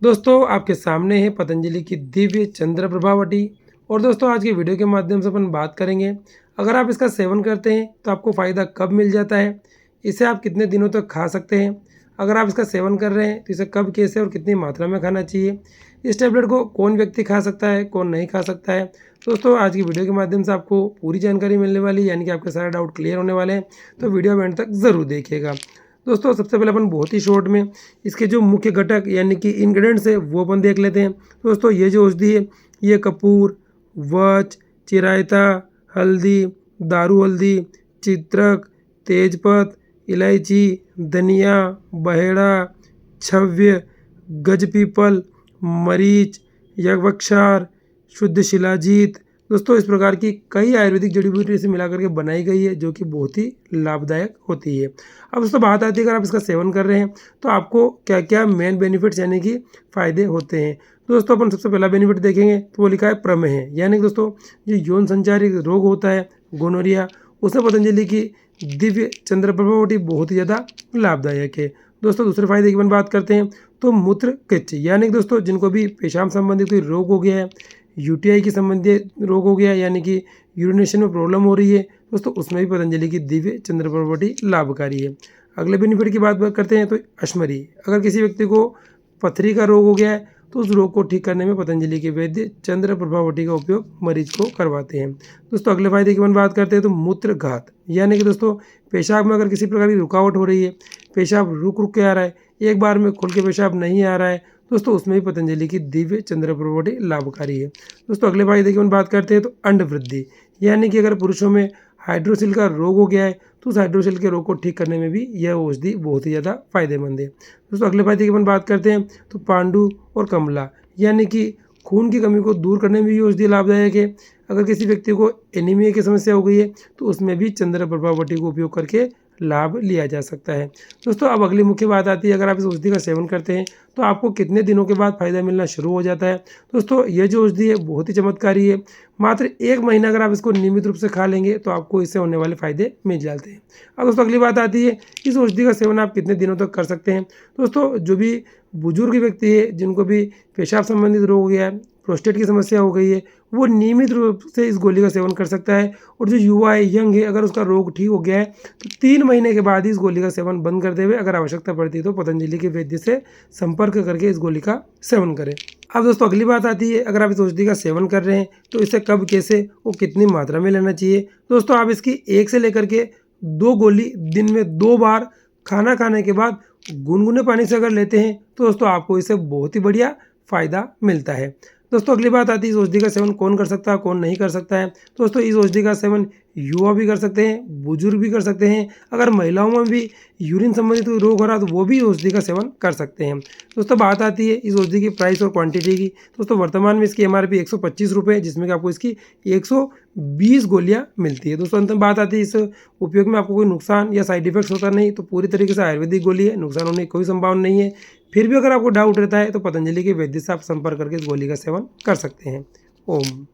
दोस्तों आपके सामने है पतंजलि की दिव्य चंद्र प्रभावटी। और दोस्तों आज की वीडियो के माध्यम से अपन बात करेंगे, अगर आप इसका सेवन करते हैं तो आपको फ़ायदा कब मिल जाता है, इसे आप कितने दिनों तक खा सकते हैं, अगर आप इसका सेवन कर रहे हैं तो इसे कब, कैसे और कितनी मात्रा में खाना चाहिए, इस टैबलेट को कौन व्यक्ति खा सकता है, कौन नहीं खा सकता है। दोस्तों आज की वीडियो के माध्यम से आपको पूरी जानकारी मिलने वाली है, यानी कि आपके सारे डाउट क्लियर होने वाले हैं। तो वीडियो एंड तक ज़रूर देखिएगा। दोस्तों सबसे पहले अपन बहुत ही शॉर्ट में इसके जो मुख्य घटक यानी कि इंग्रेडिएंट्स है वो अपन देख लेते हैं। दोस्तों ये जो औषधि है ये कपूर, वच, चिरायता, हल्दी, दारू हल्दी, चित्रक, तेजपत, इलायची, धनिया, बहेड़ा, छव्य, गजपीपल, मरीच, यवक्षार, शुद्ध शिलाजीत। दोस्तों इस प्रकार की कई आयुर्वेदिक जड़ी बूटी से मिलाकर के बनाई गई है जो कि बहुत ही लाभदायक होती है। अब दोस्तों बात आती है, अगर आप इसका सेवन कर रहे हैं तो आपको क्या क्या मेन बेनिफिट्स यानी कि फ़ायदे होते हैं। दोस्तों अपन सबसे पहला बेनिफिट देखेंगे तो वो लिखा है प्रमेह, यानी कि दोस्तों जो यौन संचारी रोग होता है गोनोरिया, उसमें पतंजलि की दिव्य चंद्र प्रभावटी बहुत ही ज़्यादा लाभदायक है। दोस्तों दूसरे फायदे की अपन बात करते हैं तो मूत्र किच, यानी कि दोस्तों जिनको भी पेशाब संबंधित कोई रोग हो गया है, यूटीआई के संबंधित रोग हो गया है, यानी कि यूरिनेशन में प्रॉब्लम हो रही है, दोस्तों उसमें भी पतंजलि की दिव्य चंद्र प्रभावटी लाभकारी है। अगले बेनिफिट की बात करते हैं तो अश्मरी, अगर किसी व्यक्ति को पथरी का रोग हो गया है तो उस रोग को ठीक करने में पतंजलि के वैद्य चंद्र प्रभावटी का उपयोग मरीज को करवाते हैं। दोस्तों अगले फायदे की अपन बात करते हैं तो मूत्र घात, यानी कि दोस्तों पेशाब में अगर किसी प्रकार की रुकावट हो रही है, पेशाब रुक रुक के आ रहा है, एक बार में खुल के पेशाब नहीं आ रहा है, दोस्तों उसमें भी पतंजलि की दिव्य चंद्र प्रभावटी लाभकारी है। दोस्तों अगले फायदे की अपन बात करते हैं तो अंड वृद्धि, यानी कि अगर पुरुषों में हाइड्रोसिल का रोग हो गया है तो उस हाइड्रोसिल के रोग को ठीक करने में भी यह औषधि बहुत ही ज़्यादा फायदेमंद है। दोस्तों अगले फायदे की अपन बात करते हैं तो पांडु और कमला, यानी कि खून की कमी को दूर करने में भी औषधि लाभदायक है। अगर किसी व्यक्ति को एनीमिया की समस्या हो गई है तो उसमें भी चंद्र प्रभावटी को उपयोग करके लाभ लिया जा सकता है। दोस्तों अब अगली मुख्य बात आती है, अगर आप इस औषधि का सेवन करते हैं तो आपको कितने दिनों के बाद फ़ायदा मिलना शुरू हो जाता है। दोस्तों ये जो औषधि है बहुत ही चमत्कारी है, मात्र 1 महीना अगर आप इसको नियमित रूप से खा लेंगे तो आपको इससे होने वाले फ़ायदे मिल जाते हैं। अब दोस्तों अगली बात आती है, इस औषधि का सेवन आप कितने दिनों तक कर सकते हैं। दोस्तों जो भी बुजुर्ग व्यक्ति है जिनको भी पेशाब संबंधित रोग हो गया है, प्रोस्टेट की समस्या हो गई है, वो नियमित रूप से इस गोली का सेवन कर सकता है। और जो युवा है, यंग है, अगर उसका रोग ठीक हो गया है तो 3 महीने के बाद ही इस गोली का सेवन बंद कर देवे, अगर आवश्यकता पड़ती है तो पतंजलि के वैद्य से संपर्क करके इस गोली का सेवन करें। अब दोस्तों अगली बात आती है, अगर आप इस औषधि का सेवन कर रहे हैं तो इसे कब, कैसे और कितनी मात्रा में लेना चाहिए। दोस्तों आप इसकी 1 से लेकर के 2 गोली दिन में 2 बार खाना खाने के बाद गुनगुने पानी से अगर लेते हैं तो दोस्तों आपको इससे बहुत ही बढ़िया फ़ायदा मिलता है। दोस्तों अगली बात आती है, इस औषधि का सेवन कौन कर सकता है, कौन नहीं कर सकता है। दोस्तों इस औषधि का सेवन युवा भी कर सकते हैं, बुजुर्ग भी कर सकते हैं, अगर महिलाओं में भी यूरिन संबंधित कोई रोग हो रहा है तो वो भी औषधि का सेवन कर सकते हैं। दोस्तों बात आती है इस औषधि की प्राइस और क्वांटिटी की। दोस्तों वर्तमान में इसकी एमआरपी 125 रुपये है, जिसमें कि आपको इसकी 120 गोलियाँ मिलती है। दोस्तों अंत में बात आती है इस उपयोग में आपको कोई नुकसान या साइड इफेक्ट्स होता नहीं, तो पूरी तरीके से आयुर्वेदिक गोली है, नुकसान होने की कोई संभावना नहीं है। फिर भी अगर आपको डाउट रहता है तो पतंजलि के वैद्य से आप संपर्क करके इस गोली का सेवन कर सकते हैं। ओम।